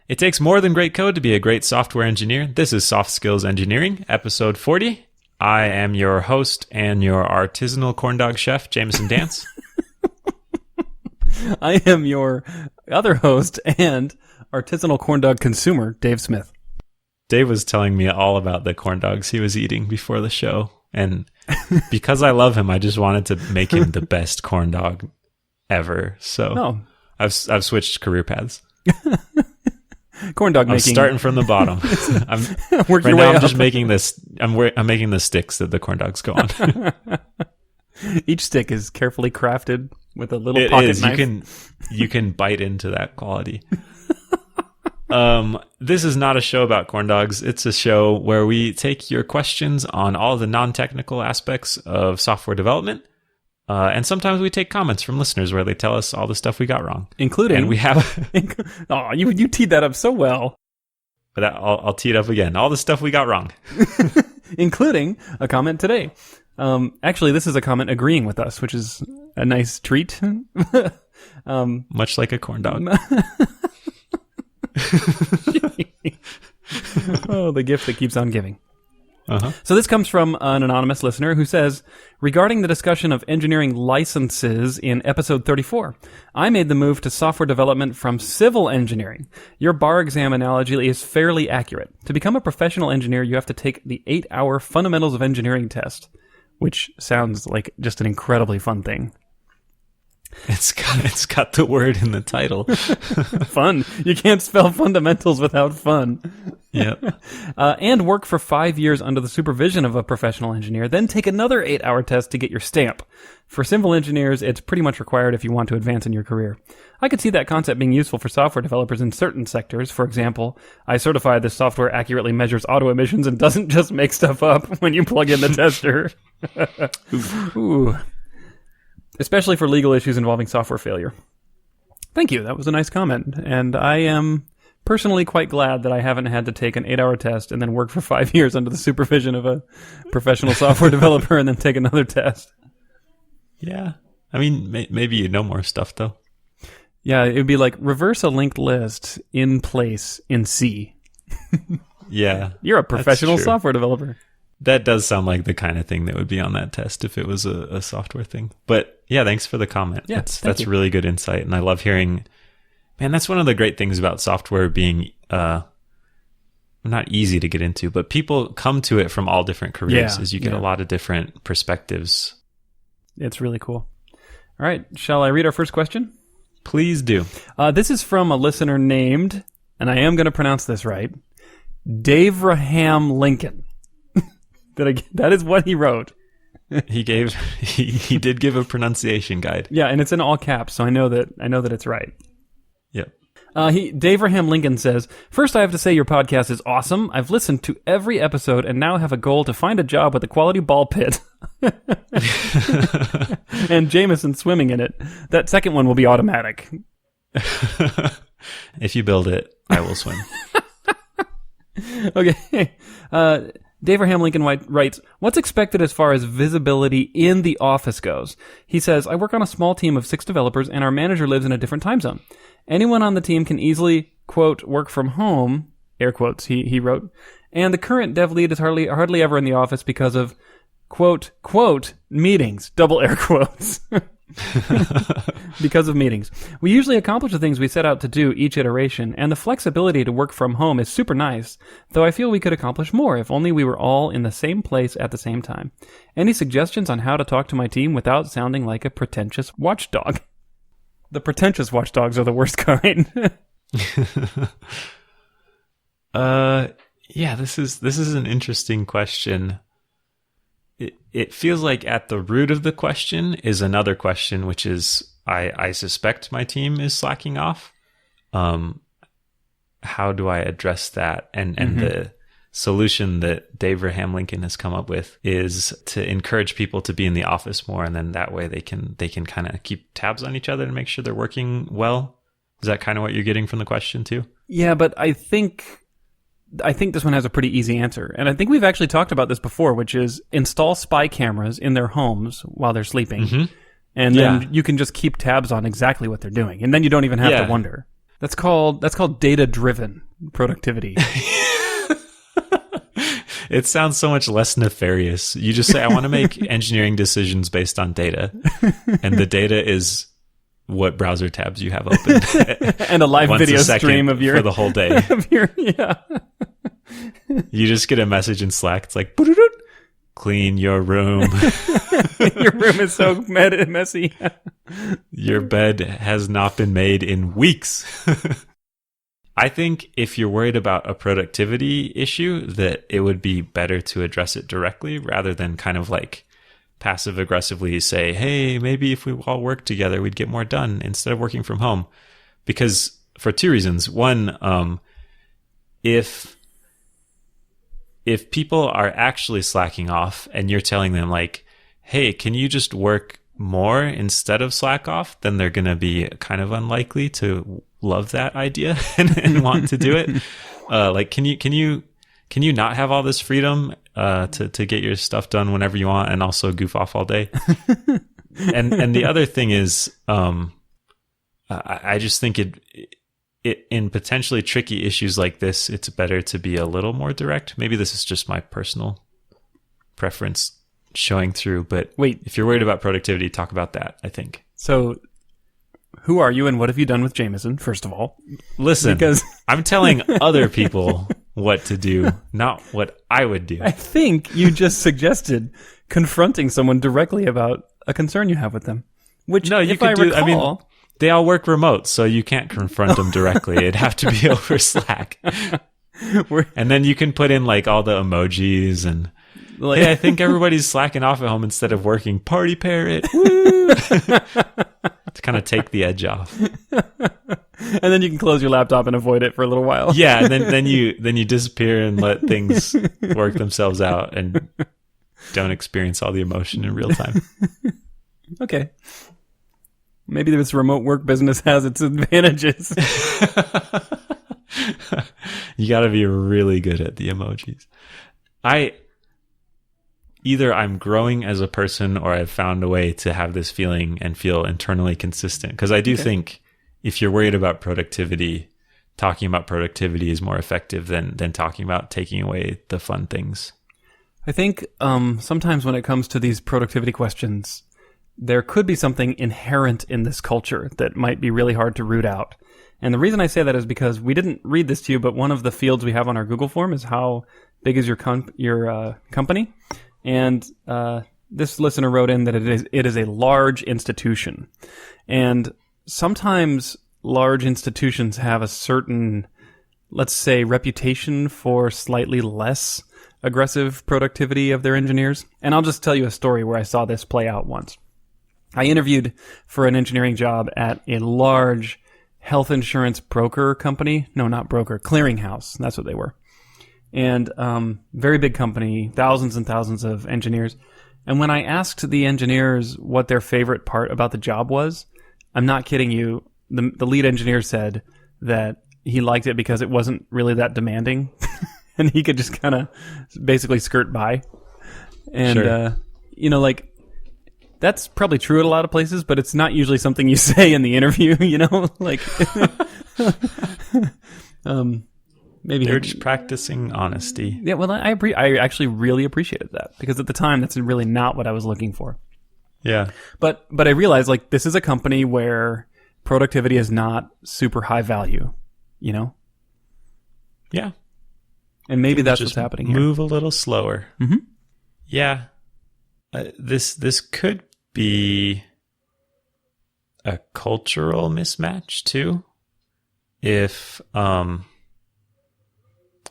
It takes more than great code to be a great software engineer. This is Soft Skills Engineering, episode 40. I am your host and your artisanal corn dog chef, Jamison Dance. I am your other host and artisanal corn dog consumer, Dave Smith. Dave was telling me all about the corn dogs he was eating before the show. And because I love him, I just wanted to make him the best corn dog ever. So I've switched career paths. Corn dog making. I'm starting from the bottom. I'm just making this. I'm making the sticks that the corn dogs go on. Each stick is carefully crafted with a little pocket knife. You can bite into that quality. This is not a show about corn dogs. It's a show where we take your questions on all the non-technical aspects of software development. And sometimes we take comments from listeners where they tell us all the stuff we got wrong. Including... And we have... Oh, you teed that up so well. But I'll tee it up again. All the stuff we got wrong. Including a comment today. Actually, this is a comment agreeing with us, which is a nice treat. Much like a corn dog. Oh, the gift that keeps on giving. Uh-huh. So this comes from an anonymous listener who says, regarding the discussion of engineering licenses in episode 34, I made the move to software development from civil engineering. Your bar exam analogy is fairly accurate. To become a professional engineer, you have to take the 8-hour fundamentals of engineering test, which sounds like just an incredibly fun thing. It's got the word in the title. Fun. You can't spell fundamentals without fun. Yep. And work for 5 years under the supervision of a professional engineer, then take another 8-hour test to get your stamp. For civil engineers, it's pretty much required if you want to advance in your career. I could see that concept being useful for software developers in certain sectors. For example, I certify this software accurately measures auto emissions and doesn't just make stuff up when you plug in the tester. Ooh. Especially for legal issues involving software failure. Thank you. That was a nice comment. And I am personally quite glad that I haven't had to take an 8-hour test and then work for 5 years under the supervision of a professional software developer and then take another test. Yeah. I mean, maybe you know more stuff, though. Yeah, it would be like reverse a linked list in place in C. Yeah. You're a professional software developer. That does sound like the kind of thing that would be on that test if it was a software thing. But yeah, thanks for the comment. Yeah, that's really good insight. And I love hearing, man, that's one of the great things about software being not easy to get into, but people come to it from all different careers as you get a lot of different perspectives. It's really cool. All right. Shall I read our first question? Please do. This is from a listener named, and I am going to pronounce this right, Davraham Lincoln. That is what he wrote. He did give a pronunciation guide. Yeah, and it's in all caps, so I know that it's right. Yep. Davraham Lincoln says, first I have to say your podcast is awesome. I've listened to every episode and now have a goal to find a job with a quality ball pit. And Jamison swimming in it. That second one will be automatic. If you build it, I will swim. Okay. Davraham Lincoln writes, what's expected as far as visibility in the office goes? He says, I work on a small team of 6 developers and our manager lives in a different time zone. Anyone on the team can easily, quote, work from home, air quotes, he wrote, and the current dev lead is hardly ever in the office because of, quote, meetings, double air quotes. Because of meetings. We usually accomplish the things we set out to do each iteration, and the flexibility to work from home is super nice, though I feel we could accomplish more if only we were all in the same place at the same time. Any suggestions on how to talk to my team without sounding like a pretentious watchdog? The pretentious watchdogs are the worst kind. Yeah, this is an interesting question. It feels like at the root of the question is another question, which is I suspect my team is slacking off. How do I address that? And the solution that Davraham Lincoln has come up with is to encourage people to be in the office more, and then that way they can kind of keep tabs on each other and make sure they're working well. Is that kind of what you're getting from the question too? Yeah, but I think this one has a pretty easy answer. And I think we've actually talked about this before, which is install spy cameras in their homes while they're sleeping. Mm-hmm. And then you can just keep tabs on exactly what they're doing. And then you don't even have to wonder. That's called data-driven productivity. It sounds so much less nefarious. You just say, I want to make engineering decisions based on data. And the data is what browser tabs you have open. And a live video stream of your... For the whole day. Yeah. You just get a message in Slack. It's like, clean your room. Your room is so messy. Your bed has not been made in weeks. I think if you're worried about a productivity issue, that it would be better to address it directly rather than kind of like passive aggressively say, hey, maybe if we all work together, we'd get more done instead of working from home. Because for two reasons. One, if people are actually slacking off and you're telling them like, hey, can you just work more instead of slack off, then they're going to be kind of unlikely to love that idea and want to do it. Like, can you not have all this freedom to get your stuff done whenever you want and also goof off all day? and the other thing is, I just think it in potentially tricky issues like this, it's better to be a little more direct. Maybe this is just my personal preference showing through, but wait, if you're worried about productivity, talk about that, I think. So who are you and what have you done with Jamison, first of all? Listen, because I'm telling other people what to do, not what I would do. I think you just suggested confronting someone directly about a concern you have with them. Which, no, you if could I do. recall, I mean, they all work remote, so you can't confront them directly. It'd have to be over Slack. And then you can put in like all the emojis and like, hey, I think everybody's slacking off at home instead of working. Party parrot. Woo! To kind of take the edge off. And then you can close your laptop and avoid it for a little while. Yeah, and then you disappear and let things work themselves out and don't experience all the emotion in real time. Okay. Maybe this remote work business has its advantages. You got to be really good at the emojis. Either I'm growing as a person or I've found a way to have this feeling and feel internally consistent. Because I do think if you're worried about productivity, talking about productivity is more effective than talking about taking away the fun things. I think sometimes when it comes to these productivity questions, there could be something inherent in this culture that might be really hard to root out. And the reason I say that is because we didn't read this to you, but one of the fields we have on our Google form is how big is your company? And this listener wrote in that it is a large institution. And sometimes large institutions have a certain, let's say, reputation for slightly less aggressive productivity of their engineers. And I'll just tell you a story where I saw this play out once. I interviewed for an engineering job at a large health insurance broker company. No, not broker, clearinghouse. That's what they were. And very big company, thousands and thousands of engineers. And when I asked the engineers what their favorite part about the job was, I'm not kidding you, the lead engineer said that he liked it because it wasn't really that demanding. And he could just kind of basically skirt by. And, sure. Like, that's probably true at a lot of places, but it's not usually something you say in the interview, like... Maybe they're just practicing honesty. Yeah, well, I actually really appreciated that because at the time that's really not what I was looking for. Yeah, but I realized like this is a company where productivity is not super high value, Yeah, and maybe that's what's happening here. Move a little slower. Mm-hmm. Yeah, this could be a cultural mismatch too. If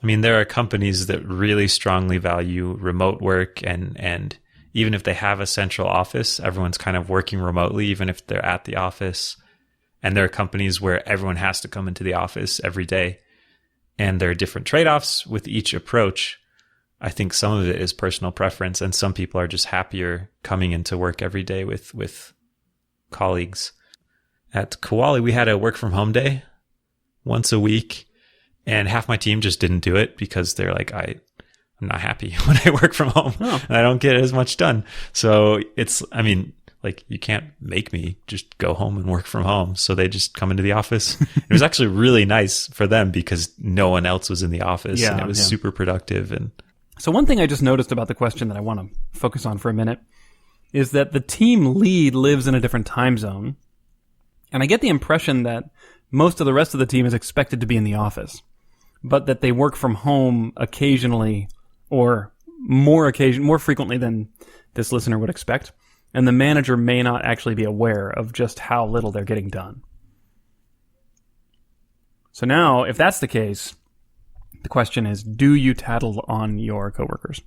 there are companies that really strongly value remote work and even if they have a central office, everyone's kind of working remotely, even if they're at the office. And there are companies where everyone has to come into the office every day. And there are different trade-offs with each approach. I think some of it is personal preference, and some people are just happier coming into work every day with colleagues. At Koali, we had a work from home day once a week. And half my team just didn't do it because they're like, I'm not happy when I work from home and I don't get as much done. So it's, like, you can't make me just go home and work from home. So they just come into the office. It was actually really nice for them because no one else was in the office, and it was super productive. And so one thing I just noticed about the question that I want to focus on for a minute is that the team lead lives in a different time zone. And I get the impression that most of the rest of the team is expected to be in the office, but that they work from home occasionally, or more frequently than this listener would expect. And the manager may not actually be aware of just how little they're getting done. So now, if that's the case, the question is, do you tattle on your coworkers?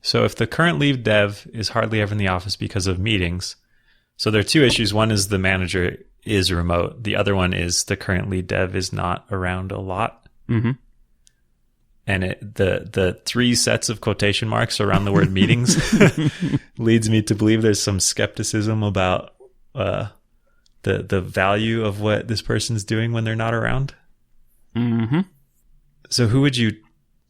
So if the current lead dev is hardly ever in the office because of meetings, so there are two issues. One is the manager is remote. The other one is the current lead dev is not around a lot. Mm-hmm. And the three sets of quotation marks around the word meetings leads me to believe there's some skepticism about the value of what this person's doing when they're not around. Mm-hmm. So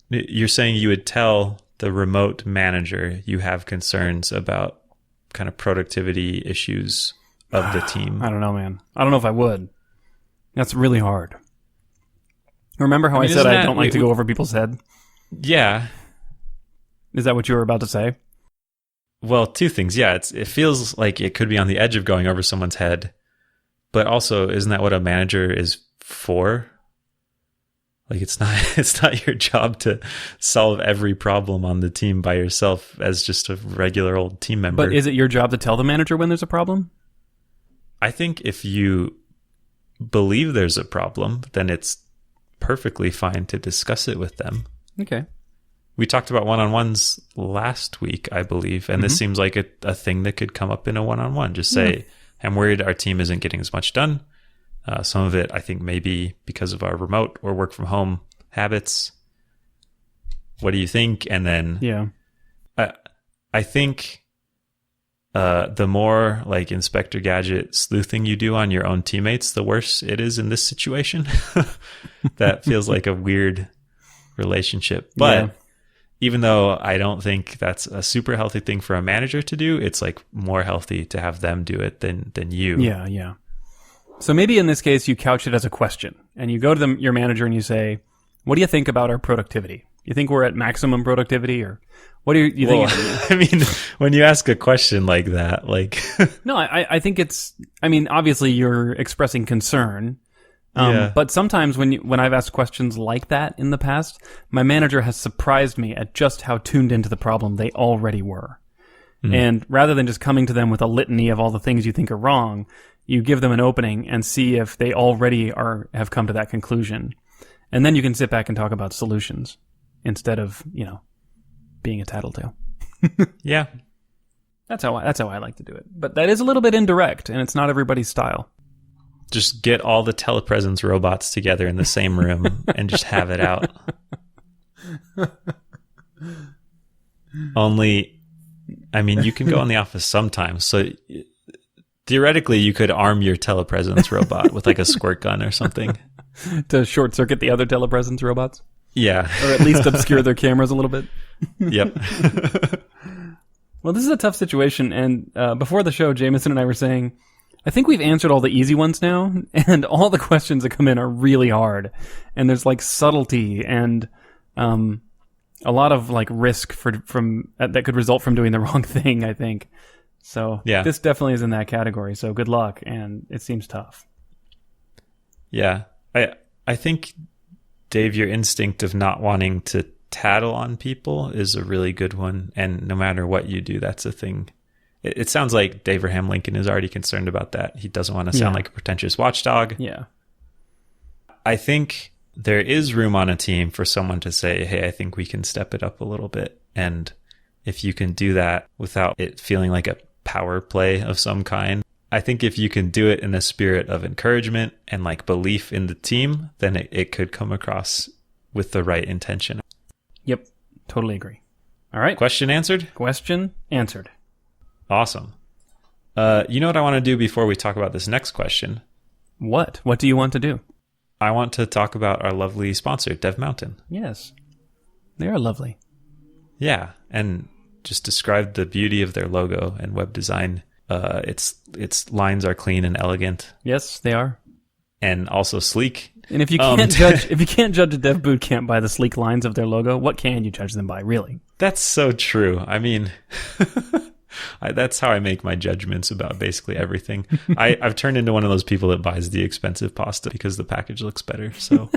you're saying you would tell the remote manager you have concerns about kind of productivity issues of the team? I don't know, man. I don't know if I would. That's really hard. Remember how I said I don't like to go over people's head? Yeah. Is that what you were about to say? Well, two things. Yeah, it feels like it could be on the edge of going over someone's head, but also, isn't that what a manager is for? Like, it's not your job to solve every problem on the team by yourself as just a regular old team member. But is it your job to tell the manager when there's a problem? I think if you believe there's a problem, then it's perfectly fine to discuss it with them. Okay. We talked about one-on-ones last week, I believe, and this seems like a thing that could come up in a one-on-one. Just say, I'm worried our team isn't getting as much done. Some of it, I think, may be because of our remote or work from home habits. What do you think? And then I think the more like Inspector Gadget sleuthing you do on your own teammates, the worse it is in this situation. That feels like a weird relationship. But even though I don't think that's a super healthy thing for a manager to do, it's like more healthy to have them do it than you. Yeah, yeah. So maybe in this case, you couch it as a question, and you go to your manager and you say, what do you think about our productivity? You think we're at maximum productivity, or what do you think? I mean, when you ask a question like that, like... No, I think obviously you're expressing concern. But sometimes when I've asked questions like that in the past, my manager has surprised me at just how tuned into the problem they already were. And rather than just coming to them with a litany of all the things you think are wrong, you give them an opening and see if they already have come to that conclusion. And then you can sit back and talk about solutions instead of, being a tattletale. Yeah. That's how I like to do it. But that is a little bit indirect, and it's not everybody's style. Just get all the telepresence robots together in the same room and just have it out. Only, you can go in the office sometimes. So theoretically, you could arm your telepresence robot with like a squirt gun or something. To short circuit the other telepresence robots? Yeah. Or at least obscure their cameras a little bit? Yep. Well, this is a tough situation. And before the show, Jamison and I were saying, I think we've answered all the easy ones now, and all the questions that come in are really hard. And there's like subtlety and a lot of like risk from that could result from doing the wrong thing, I think. So this definitely is in that category. So good luck, and it seems tough. Yeah. I think, Dave, your instinct of not wanting to tattle on people is a really good one. And no matter what you do, that's a thing. It sounds like Abraham Lincoln is already concerned about that. He doesn't want to sound like a pretentious watchdog. Yeah. I think there is room on a team for someone to say, hey, I think we can step it up a little bit. And if you can do that without it feeling like a power play of some kind, I think if you can do it in a spirit of encouragement and like belief in the team, then it could come across with the right intention. Yep. Totally agree. All right. Question answered? Question answered. Awesome. You know what I want to do before we talk about this next question? What? What do you want to do? I want to talk about our lovely sponsor, Dev Mountain. Yes. They are lovely. Yeah. And just describe the beauty of their logo and web design its lines are clean and elegant, Yes, they are. and also sleek. And if you can't judge a dev boot camp by the sleek lines of their logo, what can you judge them by, really? That's so true. I mean, that's how I make my judgments about basically everything. I've turned into one of those people that buys the expensive pasta because the package looks better. So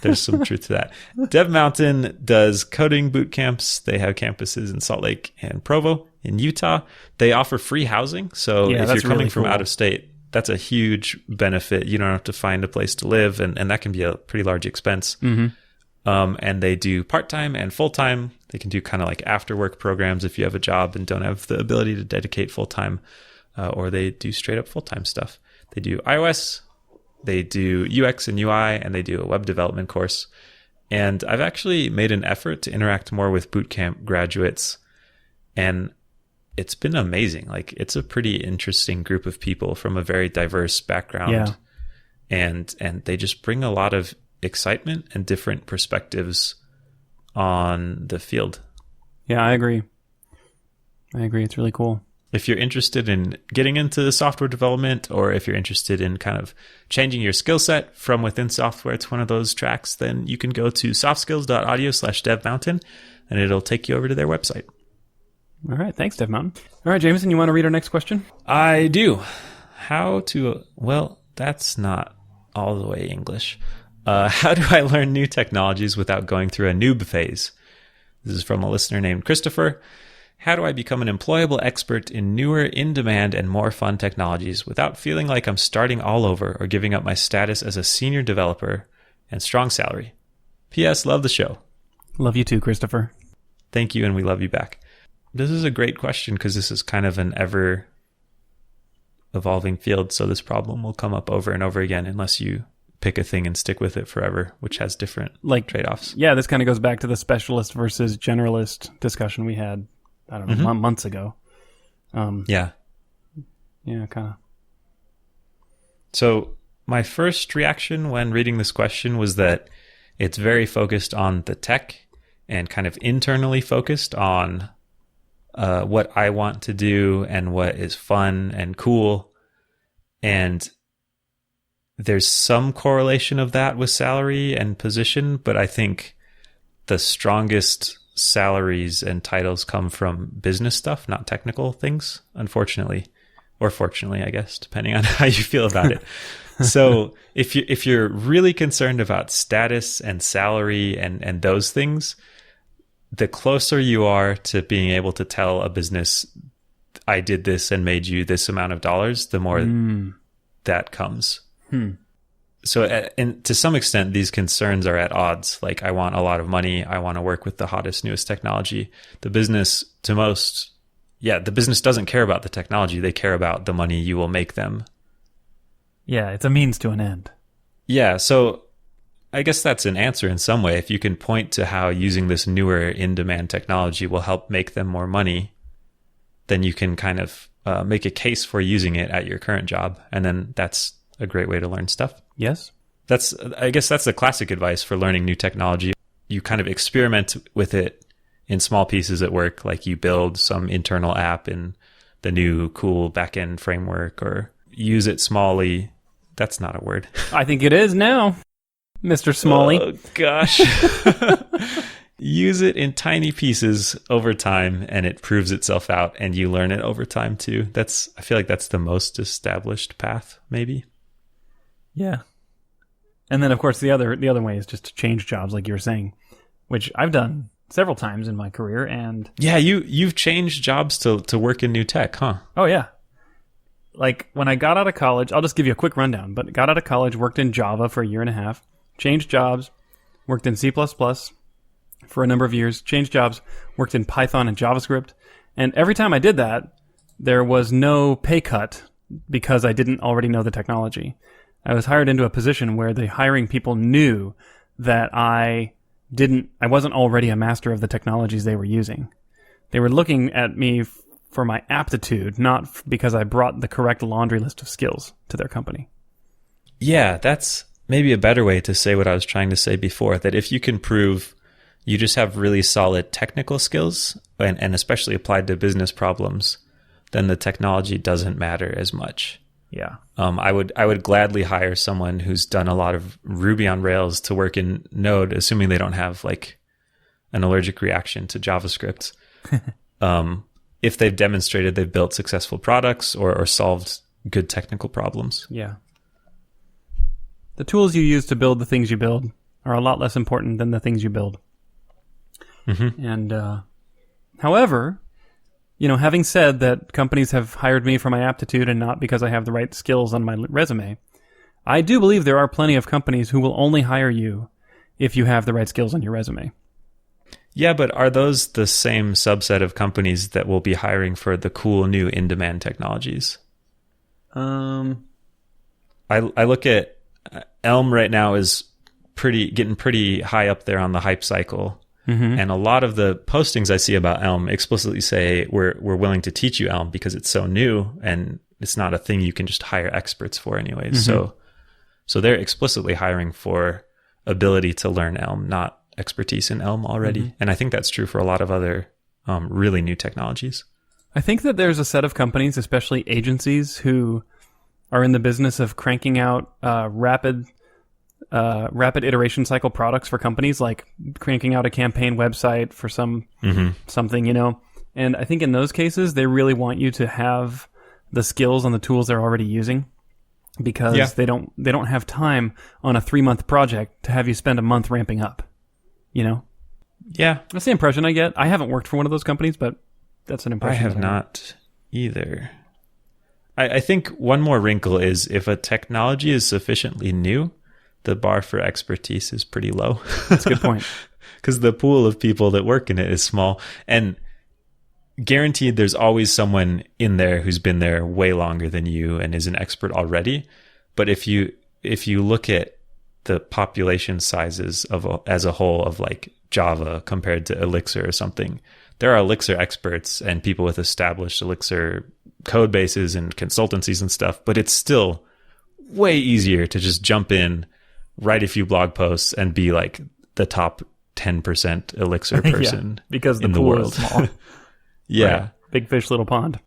there's some truth to that. Dev Mountain does coding boot camps. They have campuses in Salt Lake and Provo in Utah. They offer free housing. So if you're coming from out of state, that's a huge benefit. You don't have to find a place to live, and that can be a pretty large expense. Mm-hmm. And they do part-time and full-time. They can do kind of like after-work programs if you have a job and don't have the ability to dedicate full-time, or they do straight-up full-time stuff. They do iOS, they do UX and UI, and they do a web development course. And I've actually made an effort to interact more with bootcamp graduates, and it's been amazing. Like, it's a pretty interesting group of people from a very diverse background. Yeah. And they just bring a lot of excitement and different perspectives on the field. Yeah, I agree. It's really cool. If you're interested in getting into software development, or if you're interested in kind of changing your skill set from within software to one of those tracks, then you can go to softskills.audio/devmountain, and it'll take you over to their website. All right. Thanks, Dev Mountain. All right, Jamison, you want to read our next question? I do. Well, that's not all the way English. How do I learn new technologies without going through a noob phase? This is from a listener named Christopher. How do I become an employable expert in newer, in-demand, and more fun technologies without feeling like I'm starting all over or giving up my status as a senior developer and strong salary? P.S. Love the show. Love you too, Christopher. Thank you, and we love you back. This is a great question because this is kind of an ever-evolving field, so this problem will come up over and over again unless you pick a thing and stick with it forever, which has different trade-offs. Yeah, this kind of goes back to the specialist versus generalist discussion we had, I don't know, months ago. Yeah, kind of. So my first reaction when reading this question was that it's very focused on the tech and kind of internally focused on what I want to do and what is fun and cool. And there's some correlation of that with salary and position, but I think the strongest salaries and titles come from business stuff, not technical things, unfortunately, or fortunately, I guess, depending on how you feel about it. So if you're really concerned about status and salary and those things, the closer you are to being able to tell a business, I did this and made you this amount of dollars, the more that comes. So and to some extent, these concerns are at odds. Like, I want a lot of money. I want to work with the hottest, newest technology. The business doesn't care about the technology. They care about the money you will make them. Yeah, it's a means to an end. Yeah, so I guess that's an answer in some way. If you can point to how using this newer in-demand technology will help make them more money, then you can kind of make a case for using it at your current job. And then that's a great way to learn stuff. Yes. I guess that's the classic advice for learning new technology. You kind of experiment with it in small pieces at work, like you build some internal app in the new cool backend framework, or use it smallly. That's not a word. I think it is now, Mr. Smalley. Oh, gosh. Use it in tiny pieces over time, and it proves itself out, and you learn it over time too. I feel like that's the most established path, maybe. Yeah. And then, of course, the other way is just to change jobs, like you were saying, which I've done several times in my career. And yeah, you've changed jobs to work in new tech, huh? Oh, yeah. Like, when I got out of college, I'll just give you a quick rundown, but got out of college, worked in Java for a year and a half, changed jobs, worked in C++ for a number of years, changed jobs, worked in Python and JavaScript. And every time I did that, there was no pay cut because I didn't already know the technology. I was hired into a position where the hiring people knew that I wasn't already a master of the technologies they were using. They were looking at me for my aptitude, not because I brought the correct laundry list of skills to their company. Yeah, that's maybe a better way to say what I was trying to say before, that if you can prove you just have really solid technical skills, and especially applied to business problems, then the technology doesn't matter as much. Yeah. I would gladly hire someone who's done a lot of Ruby on Rails to work in Node, assuming they don't have like an allergic reaction to JavaScript. If they've demonstrated they've built successful products or solved good technical problems. Yeah. The tools you use to build the things you build are a lot less important than the things you build. Mm-hmm. And, however, having said that companies have hired me for my aptitude and not because I have the right skills on my resume, I do believe there are plenty of companies who will only hire you if you have the right skills on your resume. Yeah, but are those the same subset of companies that will be hiring for the cool new in-demand technologies? I look at Elm right now is getting pretty high up there on the hype cycle. Mm-hmm. And a lot of the postings I see about Elm explicitly say we're willing to teach you Elm because it's so new and it's not a thing you can just hire experts for anyways. Mm-hmm. So they're explicitly hiring for ability to learn Elm, not expertise in Elm already. Mm-hmm. And I think that's true for a lot of other really new technologies. I think that there's a set of companies, especially agencies, who are in the business of cranking out rapid iteration cycle products for companies, like cranking out a campaign website for something, And I think in those cases, they really want you to have the skills on the tools they're already using, because they don't have time on a 3-month project to have you spend a month ramping up, Yeah. That's the impression I get. I haven't worked for one of those companies, but that's an impression. I have not either. I think one more wrinkle is if a technology is sufficiently new, the bar for expertise is pretty low. That's a good point. Because the pool of people that work in it is small. And guaranteed there's always someone in there who's been there way longer than you and is an expert already. But if you look at the population sizes as a whole of like Java compared to Elixir or something, there are Elixir experts and people with established Elixir code bases and consultancies and stuff, but it's still way easier to just jump in, write a few blog posts, and be like the top 10% Elixir person because the in the pool world. is small. Yeah. Right. Big fish, little pond.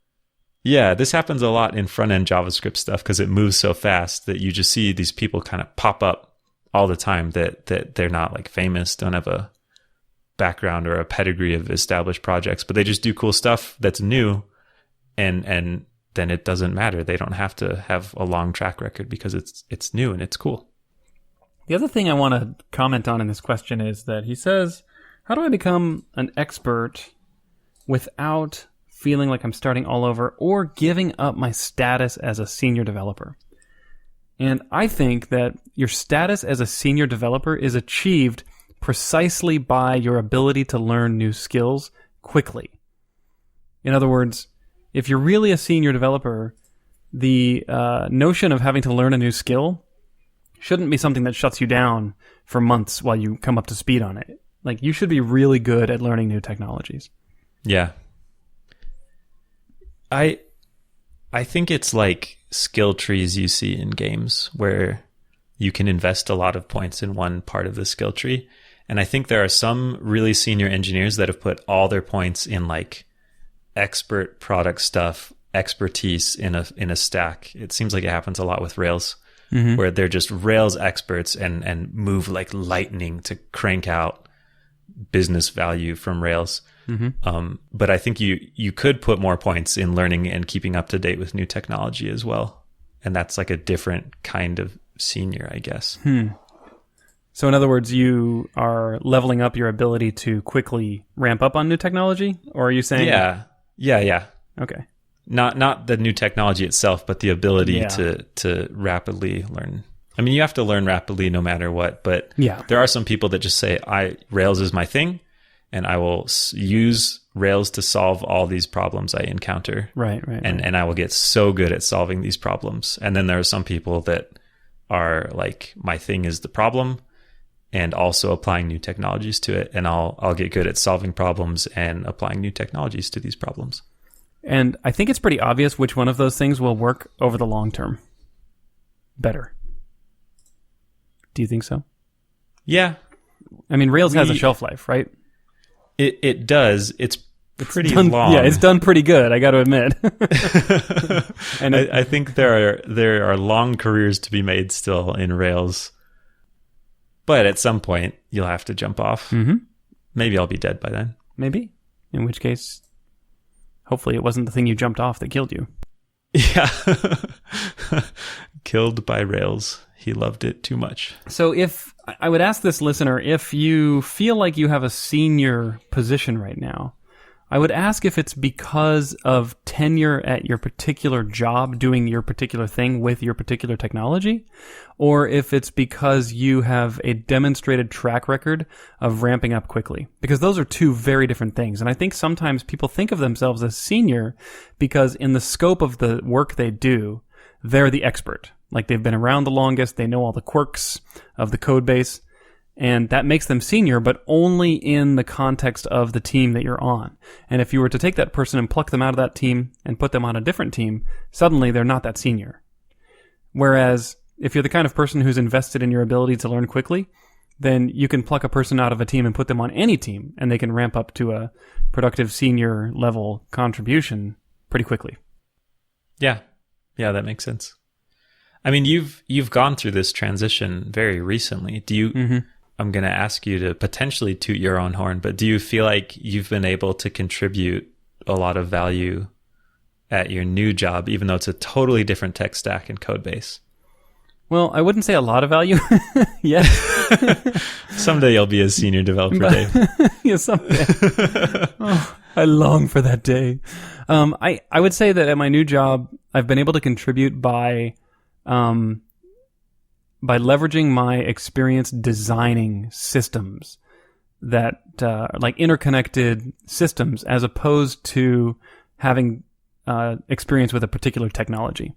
Yeah, this happens a lot in front-end JavaScript stuff because it moves so fast that you just see these people kind of pop up all the time that they're not like famous, don't have a background or a pedigree of established projects, but they just do cool stuff that's new, and then it doesn't matter. They don't have to have a long track record because it's new and it's cool. The other thing I want to comment on in this question is that he says, how do I become an expert without feeling like I'm starting all over or giving up my status as a senior developer? And I think that your status as a senior developer is achieved precisely by your ability to learn new skills quickly. In other words, if you're really a senior developer, the notion of having to learn a new skill shouldn't be something that shuts you down for months while you come up to speed on it. Like, you should be really good at learning new technologies. Yeah. I think it's like skill trees you see in games where you can invest a lot of points in one part of the skill tree. And I think there are some really senior engineers that have put all their points in like expert product stuff, expertise in a stack. It seems like it happens a lot with Rails, where they're just Rails experts and move like lightning to crank out business value from Rails. But I think you could put more points in learning and keeping up to date with new technology as well. And that's like a different kind of senior, I guess. So in other words, you are leveling up your ability to quickly ramp up on new technology? Or are you saying... Yeah. Okay. Not the new technology itself, but the ability to rapidly learn. I mean, you have to learn rapidly no matter what, but there are some people that just say, Rails is my thing, and I will use Rails to solve all these problems I encounter. Right. And I will get so good at solving these problems. And then there are some people that are like, my thing is the problem, and also applying new technologies to it. And I'll get good at solving problems and applying new technologies to these problems. And I think it's pretty obvious which one of those things will work over the long term better. Do you think so? Yeah. I mean, Rails has a shelf life, right? It does. It's pretty done, long. Yeah, it's done pretty good, I got to admit. And I think there are long careers to be made still in Rails. But at some point, you'll have to jump off. Mm-hmm. Maybe I'll be dead by then. Maybe. In which case, hopefully it wasn't the thing you jumped off that killed you. Yeah. Killed by Rails. He loved it too much. So if I would ask this listener, if you feel like you have a senior position right now, I would ask if it's because of tenure at your particular job doing your particular thing with your particular technology, or if it's because you have a demonstrated track record of ramping up quickly. Because those are two very different things. And I think sometimes people think of themselves as senior because in the scope of the work they do, they're the expert. Like they've been around the longest, they know all the quirks of the code base. And that makes them senior, but only in the context of the team that you're on. And if you were to take that person and pluck them out of that team and put them on a different team, suddenly they're not that senior. Whereas if you're the kind of person who's invested in your ability to learn quickly, then you can pluck a person out of a team and put them on any team, and they can ramp up to a productive senior level contribution pretty quickly. Yeah, that makes sense. I mean, you've gone through this transition very recently. Do you? Mm-hmm. I'm going to ask you to potentially toot your own horn, but do you feel like you've been able to contribute a lot of value at your new job, even though it's a totally different tech stack and code base? Well, I wouldn't say a lot of value. Yes. Someday you'll be a senior developer, Dave. Yeah, someday. Oh, I long for that day. I would say that at my new job, I've been able to contribute by leveraging my experience designing systems that, like interconnected systems, as opposed to having experience with a particular technology.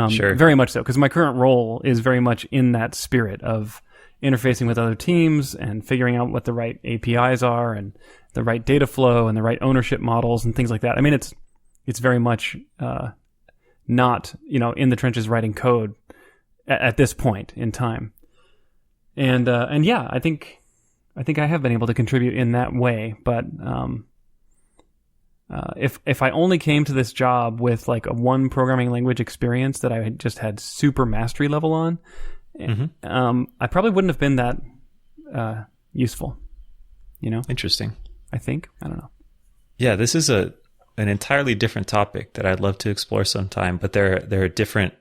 Sure. Very much so, because my current role is very much in that spirit of interfacing with other teams and figuring out what the right APIs are and the right data flow and the right ownership models and things like that. I mean, it's very much not, in the trenches writing code at this point in time. And yeah, I think I have been able to contribute in that way, but if I only came to this job with like a one programming language experience that I had just had super mastery level on, mm-hmm. I probably wouldn't have been that useful. Interesting. I think. I don't know. Yeah, this is an entirely different topic that I'd love to explore sometime, but there are different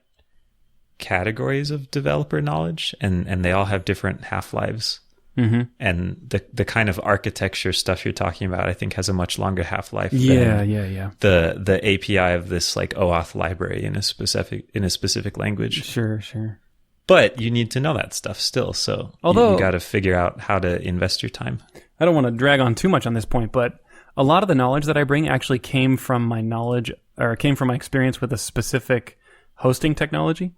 categories of developer knowledge, and they all have different half-lives. Mm-hmm. And the kind of architecture stuff you're talking about, I think, has a much longer half-life. Yeah. The API of this like OAuth library in a specific language. Sure. But you need to know that stuff still. So you got to figure out how to invest your time. I don't want to drag on too much on this point, but a lot of the knowledge that I bring actually came from my experience with a specific hosting technology.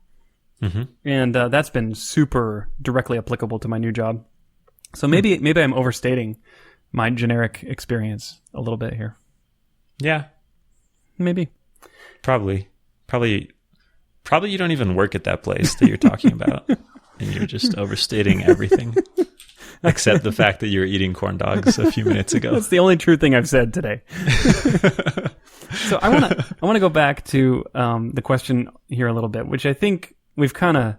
Mm-hmm. And that's been super directly applicable to my new job. So maybe I'm overstating my generic experience a little bit here. Yeah. Maybe. Probably you don't even work at that place that you're talking about. And you're just overstating everything. Except the fact that you were eating corn dogs a few minutes ago. That's the only true thing I've said today. So I want to go back to the question here a little bit, which I think we've kind of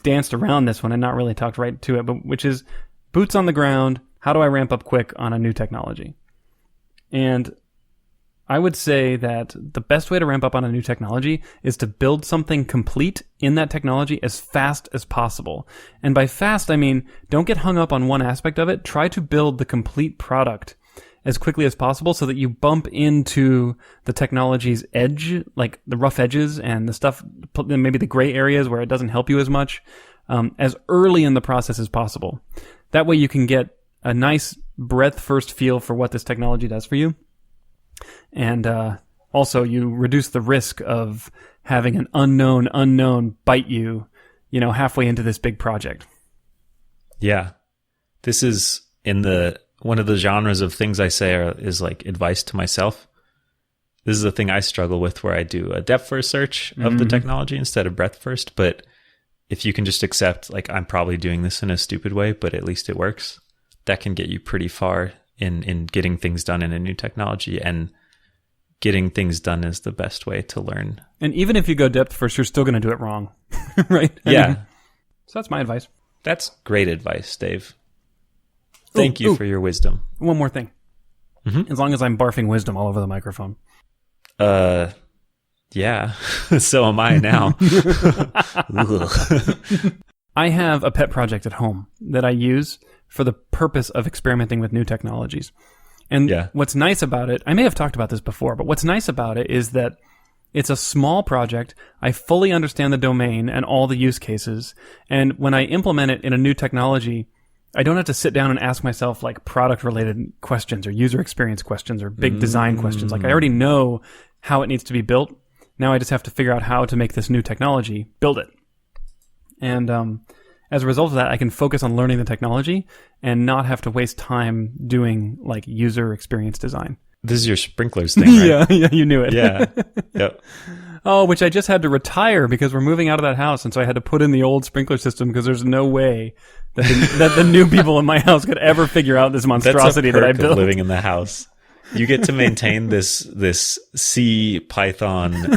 danced around this one and not really talked right to it, but which is boots on the ground. How do I ramp up quick on a new technology? And I would say that the best way to ramp up on a new technology is to build something complete in that technology as fast as possible. And by fast, I mean, don't get hung up on one aspect of it. Try to build the complete product as quickly as possible so that you bump into the technology's edge, like the rough edges and the stuff, maybe the gray areas where it doesn't help you as much, as early in the process as possible. That way you can get a nice breadth first feel for what this technology does for you. And also you reduce the risk of having an unknown bite you, halfway into this big project. Yeah. This is one of the genres of things I say is like advice to myself. This is a thing I struggle with, where I do a depth first search of the technology instead of breadth first. But if you can just accept, like, I'm probably doing this in a stupid way, but at least it works, that can get you pretty far in getting things done in a new technology, and getting things done is the best way to learn. And even if you go depth first, you're still going to do it wrong, right? So that's my advice. That's great advice, Dave. Thank you for your wisdom. One more thing. Mm-hmm. As long as I'm barfing wisdom all over the microphone. Yeah. So am I now. I have a pet project at home that I use for the purpose of experimenting with new technologies. And what's nice about it, I may have talked about this before, but what's nice about it is that it's a small project. I fully understand the domain and all the use cases. And when I implement it in a new technology, I don't have to sit down and ask myself like product related questions or user experience questions or big design questions. Like I already know how it needs to be built. Now I just have to figure out how to make this new technology, build it. And as a result of that, I can focus on learning the technology and not have to waste time doing like user experience design. This is your sprinklers thing, right? Yeah, you knew it. Yeah. Yep. Oh, which I just had to retire because we're moving out of that house, and so I had to put in the old sprinkler system because there's no way that the new people in my house could ever figure out this monstrosity that I built. Of living in the house. You get to maintain this C Python,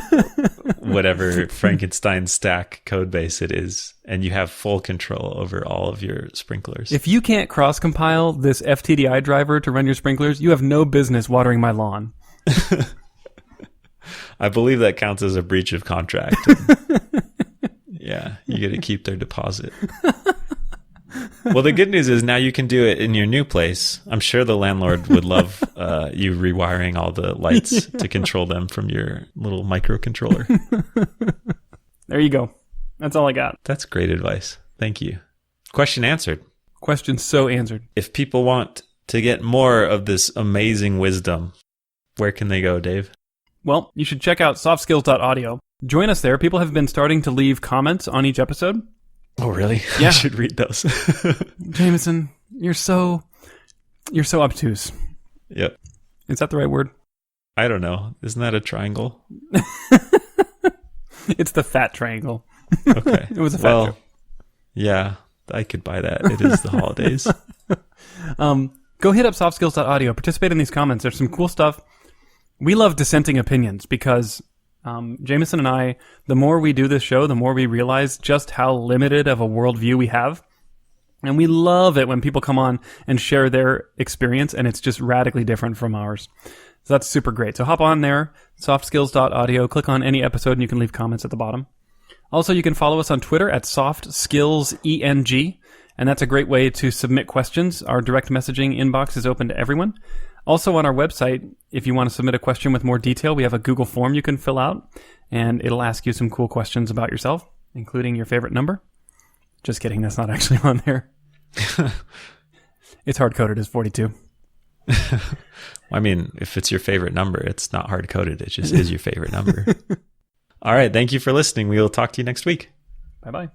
whatever Frankenstein stack code base it is, and you have full control over all of your sprinklers. If you can't cross-compile this FTDI driver to run your sprinklers, you have no business watering my lawn. I believe that counts as a breach of contract. Yeah, you get to keep their deposit. Well, the good news is now you can do it in your new place. I'm sure the landlord would love you rewiring all the lights to control them from your little microcontroller. There you go. That's all I got. That's great advice. Thank you. Question answered. Question so answered. If people want to get more of this amazing wisdom, where can they go, Dave? Well, you should check out softskills.audio. Join us there. People have been starting to leave comments on each episode. Oh, really? Yeah. I should read those. Jamison, you're so obtuse. Yep. Is that the right word? I don't know. Isn't that a triangle? It's the fat triangle. Okay. It was a fat joke. Yeah, I could buy that. It is the holidays. Go hit up softskills.audio. Participate in these comments. There's some cool stuff. We love dissenting opinions because Jamison and I, the more we do this show, the more we realize just how limited of a worldview we have. And we love it when people come on and share their experience, and it's just radically different from ours. So that's super great. So hop on there, softskills.audio, click on any episode, and you can leave comments at the bottom. Also, you can follow us on Twitter at softskillseng, and that's a great way to submit questions. Our direct messaging inbox is open to everyone. Also on our website, if you want to submit a question with more detail, we have a Google form you can fill out, and it'll ask you some cool questions about yourself, including your favorite number. Just kidding, that's not actually on there. It's hard-coded as 42. I mean, if it's your favorite number, it's not hard-coded. It just is your favorite number. All right, thank you for listening. We will talk to you next week. Bye-bye.